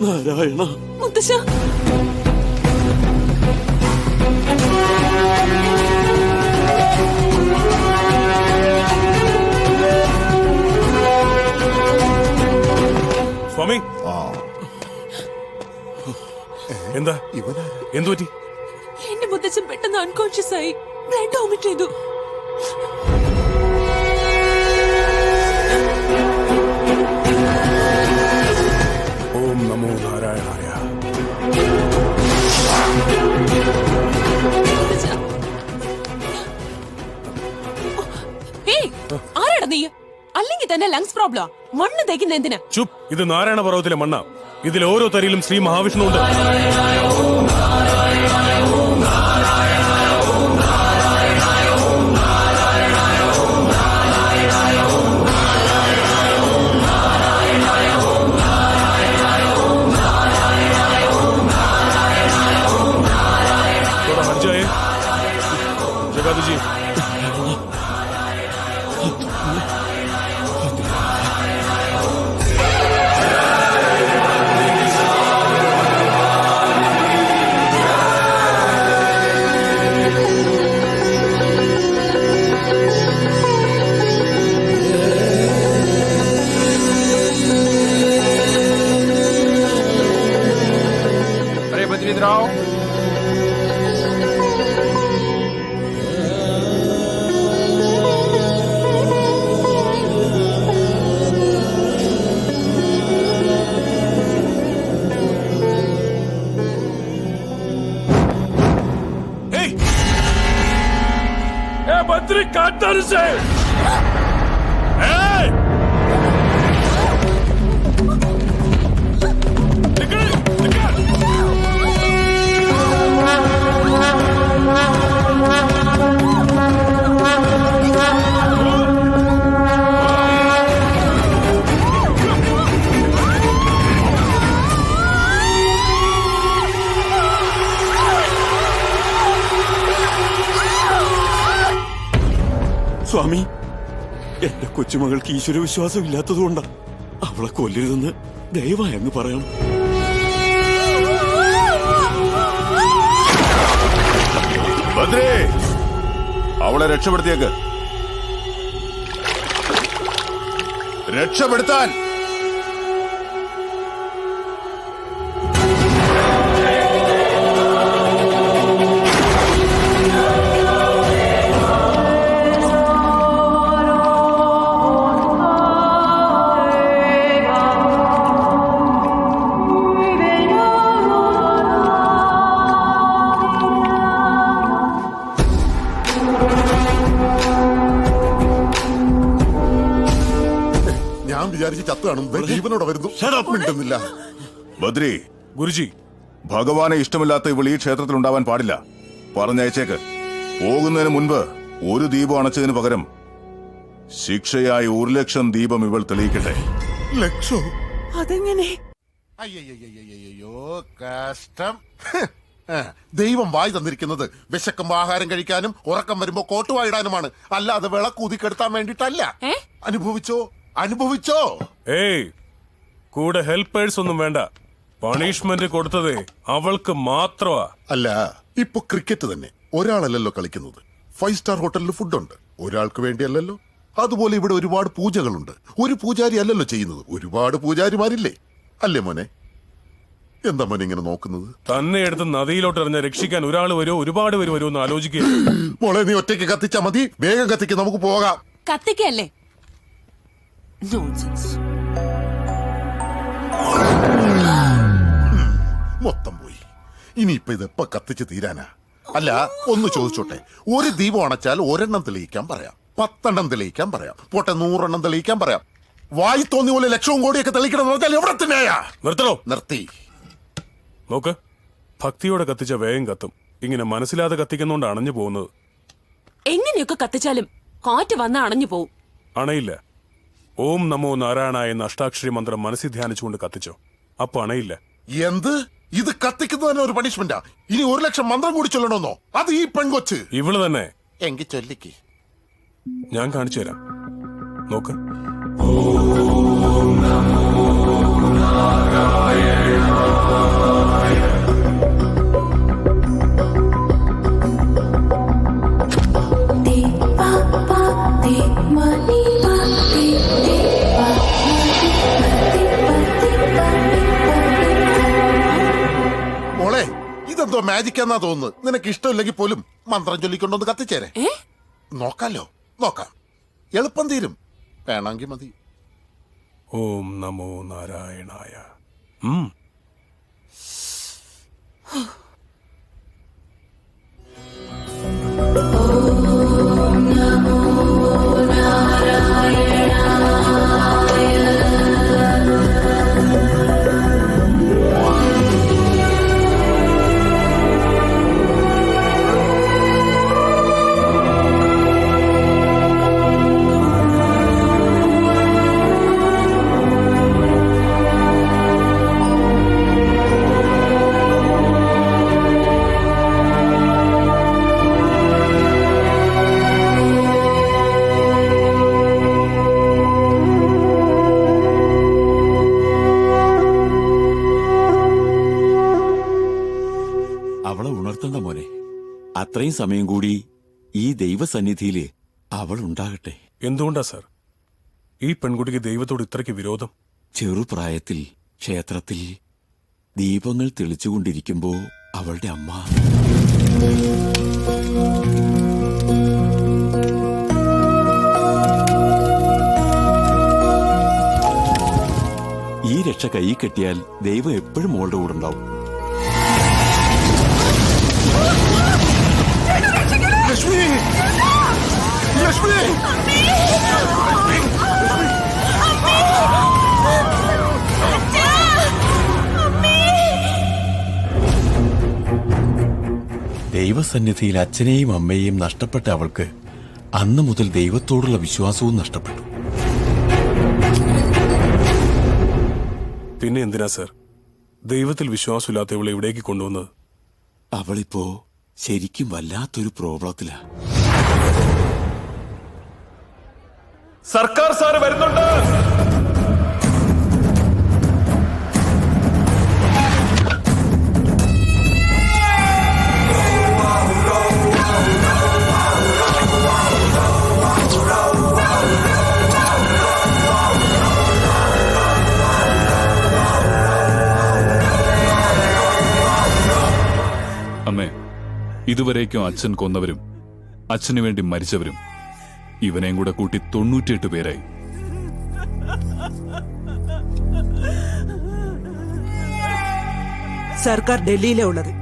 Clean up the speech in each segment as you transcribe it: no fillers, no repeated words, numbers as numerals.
നാരായണ മുത്തശ്ശ, സ്വാമി, എന്താ എന്തു പറ്റി? എന്റെ മുത്തച്ഛൻ പെട്ടെന്ന് അൺകോൺഷ്യസ് ആയി, ബ്ലഡ് വോമിറ്റ് ചെയ്തു. ഓം നമോ നാരായണായ. ആരാടാ നീ? അല്ലെങ്കിൽ തന്നെ ലങ്സ് പ്രോബ്ലം. മണ്ണ് തേക്കുന്ന എന്തിനാ? ചുപ്, ഇത് നാരായണ പർവ്വതത്തിലെ മണ്ണ. ഇതിൽ ഓരോ തരിയിലും ശ്രീ മഹാവിഷ്ണു ഉണ്ട്. जगादू जी, अरे बद्रीराव, बद्री कातर से സ്വാമി, എന്റെ കൊച്ചുമകൾക്ക് ഈശ്വര വിശ്വാസം ഇല്ലാത്തതുകൊണ്ടാ. അവളെ കൊല്ലരുതെന്ന് ദയവായി അങ്ങ് പറയണം. ഭദ്രേ, അവളെ രക്ഷപ്പെടുത്തിയേക്ക്. രക്ഷപ്പെടുത്താൻ. വിചാരിച്ച് ചത്തു കാണും, ജീവനോടെ വരുന്നു. മിണ്ടുന്നില്ല. ബദ്രി, ഗുരുജി, ഭഗവാനെ ഇഷ്ടമില്ലാത്ത ഇവൾ ഈ ക്ഷേത്രത്തിൽ ഉണ്ടാവാൻ പാടില്ല. പറഞ്ഞയച്ചേക്ക്. പോകുന്നതിന് മുൻപ് ഒരു ദീപം അണച്ചതിന് പകരം ശിക്ഷയായി 1 ലക്ഷം ദീപം ഇവൾ തെളിയിക്കട്ടെ. ലക്ഷോ? അതെങ്ങനെ? അയ്യോ, കഷ്ടം. ദൈവം വായി തന്നിരിക്കുന്നത് വിശക്കുമ്പോ ആഹാരം കഴിക്കാനും ഉറക്കം വരുമ്പോ കോട്ടുവായിടാനുമാണ്, അല്ലാതെ വിളക്കൂതിക്കെടുത്താൻ വേണ്ടിട്ടല്ല. അനുഭവിച്ചോ, അനുഭവിച്ചോ. ഏയ്, കൂടെ ഹെൽപ്പേഴ്സ് ഒന്നും വേണ്ട. പണിഷ്മെന്റ് കൊടുത്തതേ അവൾക്ക് മാത്രമാ. അല്ല, ഇപ്പൊ ക്രിക്കറ്റ് തന്നെ ഒരാളല്ലല്ലോ കളിക്കുന്നത്. 5 സ്റ്റാർ ഹോട്ടലിൽ ഫുഡുണ്ട്, ഒരാൾക്ക് വേണ്ടിയല്ലല്ലോ. അതുപോലെ ഇവിടെ ഒരുപാട് പൂജകളുണ്ട്, ഒരു പൂജാരി അല്ലല്ലോ ചെയ്യുന്നത്, ഒരുപാട് പൂജാരിമാരില്ലേ? അല്ലേ മോനെ? എന്താ മോനെ ഇങ്ങനെ നോക്കുന്നത്? തന്നെ എടുത്ത് നദിയിലോട്ട് എറിഞ്ഞ രക്ഷിക്കാൻ ഒരാൾ വരുമോ, ഒരുപാട് പേര് വരുമോ എന്ന് ആലോചിക്കുക. മോളെ, നീ ഒറ്റയ്ക്ക് കത്തിച്ചാ മതി. വേഗം കത്തിക്ക്, നമുക്ക് പോകാം. കത്തിക്കല്ലേ? മൊത്തം പോയി. ഇനിയിപ്പൊ ഇതെപ്പ കത്തിച്ച് തീരാനാ? അല്ല, ഒന്ന് ചോദിച്ചോട്ടെ, ഒരു ദീപം അണച്ചാൽ 1 തെളിയിക്കാൻ പറയാം, 10 തെളിയിക്കാൻ പറയാം, പോട്ടെ 100 തെളിയിക്കാൻ പറയാം. വായി തോന്നിയ പോലെ 1,00,000 കോടിയൊക്കെ തെളിയിക്കണം പറഞ്ഞാൽ എവിടെ തന്നെയാ? നിർത്തണോ? നിർത്തി. നോക്ക്, ഭക്തിയോടെ കത്തിച്ച വേഗം കത്തും. ഇങ്ങനെ മനസ്സിലാതെ കത്തിക്കുന്നോണ്ട് അണഞ്ഞു പോകുന്നത്. എങ്ങനെയൊക്കെ കത്തിച്ചാലും കാറ്റ് വന്ന അണഞ്ഞു പോവും. അണയില്ല. ഓം നമോ നാരായണായ എന്ന അഷ്ടാക്ഷരി മന്ത്രം മനസ്സിൽ ധ്യാനിച്ചുകൊണ്ട് കത്തിച്ചോ. അപ്പൊ അണയില്ല. എന്ത്? ഇത് കത്തിക്കുന്നതിന് ഒരു പണിഷ്മെന്റാ? ഇനി 1 ലക്ഷം മന്ത്രം കൂടി ചൊല്ലണമെന്നോ? അത് ഈ പെൺകൊച്ച്. ഇവള് തന്നെ. എങ്കിൽ ചൊല്ലിക്ക്. ഞാൻ കാണിച്ചു തരാം. നോക്ക്. മോളെ, ഇതെന്തോ മാജിക് എന്നാ തോന്നുന്നു. നിനക്ക് ഇഷ്ടമില്ലെങ്കിൽ പോലും മന്ത്രം ചൊല്ലിക്കൊണ്ടൊന്ന് കത്തിച്ചേരെ. നോക്കാലോ, നോക്കാം. എളുപ്പം തീരും. വേണമെങ്കിൽ മതി. ഓം നമോ നാരായണായ. അവളെ ഉണർത്തണ്ട മോനെ. അത്രയും സമയം കൂടി ഈ ദൈവസന്നിധിയില് അവൾ ഉണ്ടാകട്ടെ. എന്തുകൊണ്ടാ സാർ ഈ പെൺകുട്ടിക്ക് ദൈവത്തോട് ഇത്രയ്ക്ക് വിരോധം? ചെറുപ്രായത്തിൽ ക്ഷേത്രത്തിൽ ദീപങ്ങൾ തെളിച്ചുകൊണ്ടിരിക്കുമ്പോ അവളുടെ അമ്മ ഈ രക്ഷ കൈ കെട്ടിയാൽ ദൈവം എപ്പോഴും മോളുടെ കൂടെ ഉണ്ടാവും. ലക്ഷ്മി! ലക്ഷ്മി! ദൈവസന്നിധിയിൽ അച്ഛനെയും അമ്മയെയും നഷ്ടപ്പെട്ട അവൾക്ക് അന്നു മുതൽ ദൈവത്തോടുള്ള വിശ്വാസവും നഷ്ടപ്പെട്ടു. പിന്നെ എന്തിനാ സാർ ദൈവത്തിൽ വിശ്വാസമില്ലാത്ത ഇവളെ ഇവിടേക്ക് കൊണ്ടുവന്നത്? അവളിപ്പോ ശരിക്കും വല്ലാത്തൊരു പ്രോബ്ലത്തിലാ. സർക്കാർ സാറ് വരുന്നുണ്ട്. അമ്മേ, ഇതുവരേക്കും അച്ഛൻ കൊന്നവരും അച്ഛനു വേണ്ടി മരിച്ചവരും ഇവനെയും കൂടെ കൂട്ടി 98 പേരായി. സർക്കാർ ഡൽഹിയിലെ ഉള്ളത്.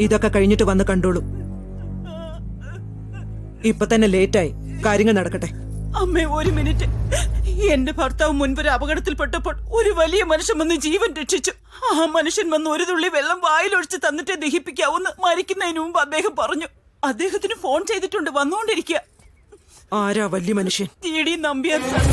ഇതൊക്കെ കഴിഞ്ഞിട്ട് വന്ന് കണ്ടോളൂ. ഇപ്പൊ തന്നെ ലേറ്റായി. കാര്യങ്ങൾ നടക്കട്ടെ. അമ്മേ, 1 മിനിറ്റ്. എന്റെ ഭർത്താവ് മുൻപൊരു അപകടത്തിൽപ്പെട്ടപ്പോൾ ഒരു വലിയ മനുഷ്യൻ വന്ന് ജീവൻ രക്ഷിച്ചു. ആ മനുഷ്യൻ വന്ന് 1 തുള്ളി വെള്ളം വായിലൊഴിച്ച് തന്നിട്ടേ ദഹിപ്പിക്കാവൂന്ന് മരിക്കുന്നതിന് മുമ്പ് അദ്ദേഹം പറഞ്ഞു. അദ്ദേഹത്തിന് ഫോൺ ചെയ്തിട്ടുണ്ട്, വന്നുകൊണ്ടിരിക്കുക. ആരാ വലിയ മനുഷ്യൻ? GD Nambiar sir.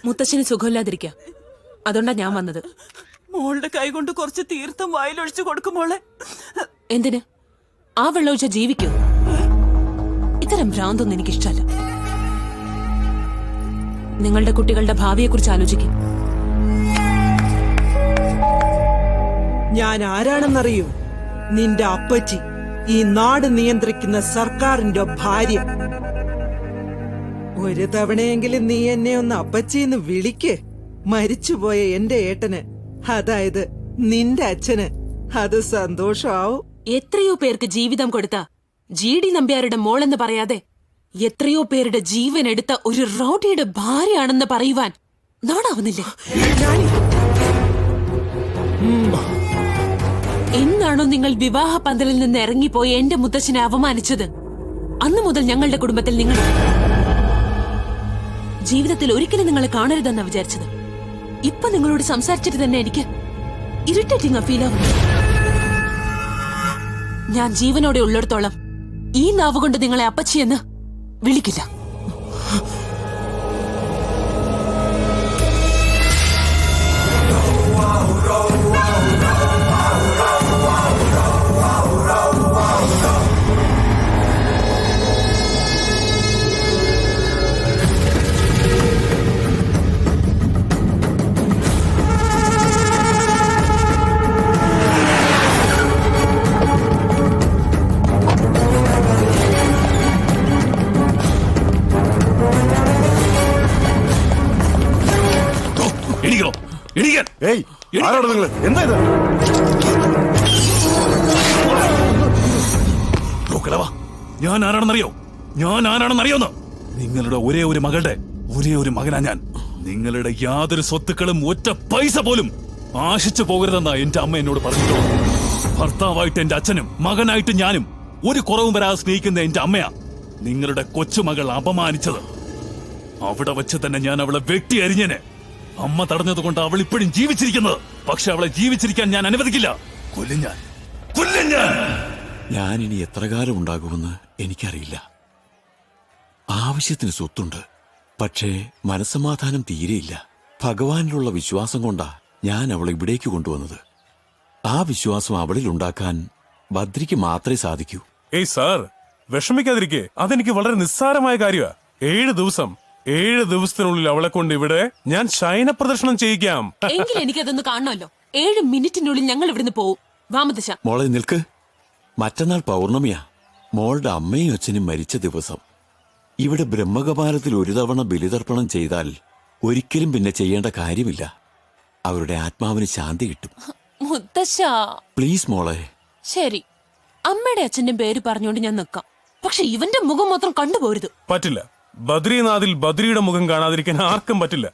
മുത്തച്ഛന് സുഖമില്ലാതിരിക്കുക, അതുകൊണ്ടാ ഞാൻ വന്നത്. മോളുടെ കൈ കൊണ്ട് കുറച്ച് തീർത്ഥം വായിലൊഴിച്ചു കൊടുക്കുമോളെ. എന്തിന്? ആ വെള്ളമൊഴിച്ച ജീവിക്കൂ? ഇത്തരം ഭ്രാന്തൊന്നും എനിക്കിഷ്ടല്ല. നിങ്ങളുടെ കുട്ടികളുടെ ഭാവിയെക്കുറിച്ച് ആലോചിക്കും. ഞാൻ ആരാണെന്നറിയൂ? നിന്റെ അപ്പച്ചി, ഈ നാട് നിയന്ത്രിക്കുന്ന സർക്കാരിന്റെ ഭാര്യ. ഒരു തവണയെങ്കിലും നീ എന്നെ ഒന്ന് അപ്പച്ചിന്ന് വിളിക്ക്. മരിച്ചുപോയ എന്റെ ഏട്ടന്, അതായത് നിന്റെ അച്ഛന് അത് സന്തോഷാവും. എത്രയോ പേർക്ക് ജീവിതം കൊടുത്ത GD നമ്പ്യാരുടെ മോളെന്ന് പറയാതെ എത്രയോ പേരുടെ ജീവൻ എടുത്ത ഒരു റൗഡിയുടെ ഭാര്യയാണെന്ന് പറയുവാൻ നാടാവുന്നില്ലേ? എന്നാണോ നിങ്ങൾ വിവാഹ പന്തലിൽ നിന്ന് ഇറങ്ങിപ്പോയി എന്റെ മുത്തച്ഛനെ അപമാനിച്ചത്, അന്നു മുതൽ ഞങ്ങളുടെ കുടുംബത്തിൽ നിങ്ങൾ ജീവിതത്തിൽ ഒരിക്കലും നിങ്ങളെ കാണരുതെന്നാ വിചാരിച്ചത്. ഇപ്പൊ നിങ്ങളോട് സംസാരിച്ചിട്ട് തന്നെ എനിക്ക് ഇറിറ്റേറ്റിംഗ് ഫീൽ ആവുന്നു. ഞാൻ ജീവനോടെ ഉള്ളിടത്തോളം ഈ നാവ് കൊണ്ട് നിങ്ങളെ അപ്പച്ചിയെന്ന് വിളിക്കില്ല. ഞാൻ ആരാണെന്നറിയോ? നിങ്ങളുടെ ഒരേ ഒരു മകളുടെ ഒരേ ഒരു മകനാ ഞാൻ. നിങ്ങളുടെ യാതൊരു സ്വത്തുക്കളും ഒറ്റ പൈസ പോലും ആശിച്ചു പോകരുതെന്നാ എന്റെ അമ്മ എന്നോട് പറഞ്ഞിട്ടുള്ളത്. ഭർത്താവായിട്ട് എന്റെ അച്ഛനും മകനായിട്ട് ഞാനും ഒരു കുറവും വരാതെ സ്നേഹിക്കുന്ന എന്റെ അമ്മയാ നിങ്ങളുടെ കൊച്ചുമകൾ അപമാനിച്ചത്. അവിടെ വെച്ച് തന്നെ ഞാൻ അവളെ വെട്ടി അരിഞ്ഞേനെ. അമ്മ തടഞ്ഞത് കൊണ്ട് അവൾ ഇപ്പോഴും ജീവിച്ചിരിക്കുന്നത്. പക്ഷെ അവളെ ജീവിച്ചിരിക്കാൻ ഞാൻ അനുവദിക്കില്ല. കൊല്ലും ഞാൻ. ഞാനിനി എത്ര കാലം ഉണ്ടാകുമെന്ന് എനിക്കറിയില്ല. ആവശ്യത്തിന് സ്വത്തുണ്ട്, പക്ഷേ മനസ്സമാധാനം തീരെയില്ല. ഭഗവാനിലുള്ള വിശ്വാസം കൊണ്ടാ ഞാൻ അവളെ ഇവിടേക്ക് കൊണ്ടുവന്നത്. ആ വിശ്വാസം അവളിൽ ഉണ്ടാക്കാൻ ബദ്രിക്ക് മാത്രമേ സാധിക്കൂ. ഏയ് സാർ, വിഷമിക്കാതിരിക്കേ. അതെനിക്ക് വളരെ നിസ്സാരമായ കാര്യമാ. 7 ദിവസത്തിനുള്ളിൽ അവളെ കൊണ്ട് ഇവിടെ ഞാൻ ശയന പ്രദർശനം ചെയ്യിക്കാം. എങ്കിൽ എനിക്കതൊന്ന് കാണണമല്ലോ. 7 മിനിറ്റിനുള്ളിൽ ഞങ്ങൾ ഇവിടുന്ന് പോവും. വാമദശ മോളെ നിൽക്ക്. മറ്റന്നാൾ പൗർണമിയാ. മോളുടെ അമ്മയും അച്ഛനും മരിച്ച ദിവസം. ഇവിടെ ബ്രഹ്മകപാലത്തിൽ ഒരു തവണ ബലിതർപ്പണം ചെയ്താൽ ഒരിക്കലും പിന്നെ ചെയ്യേണ്ട കാര്യമില്ല. അവരുടെ ആത്മാവിന് ശാന്തി കിട്ടും. മുത്തശ്ശ പ്ലീസ് മോളെ. ശരി, അമ്മയുടെ അച്ഛന്റെ പേര് പറഞ്ഞുകൊണ്ട് ഞാൻ നിൽക്കാം. പക്ഷെ ഇവന്റെ മുഖം മാത്രം കണ്ടുപോരുത്. പറ്റില്ല. ബദ്രീനാഥിൽ ബദ്രിയുടെ മുഖം കാണാതിരിക്കാൻ ആർക്കും പറ്റില്ല.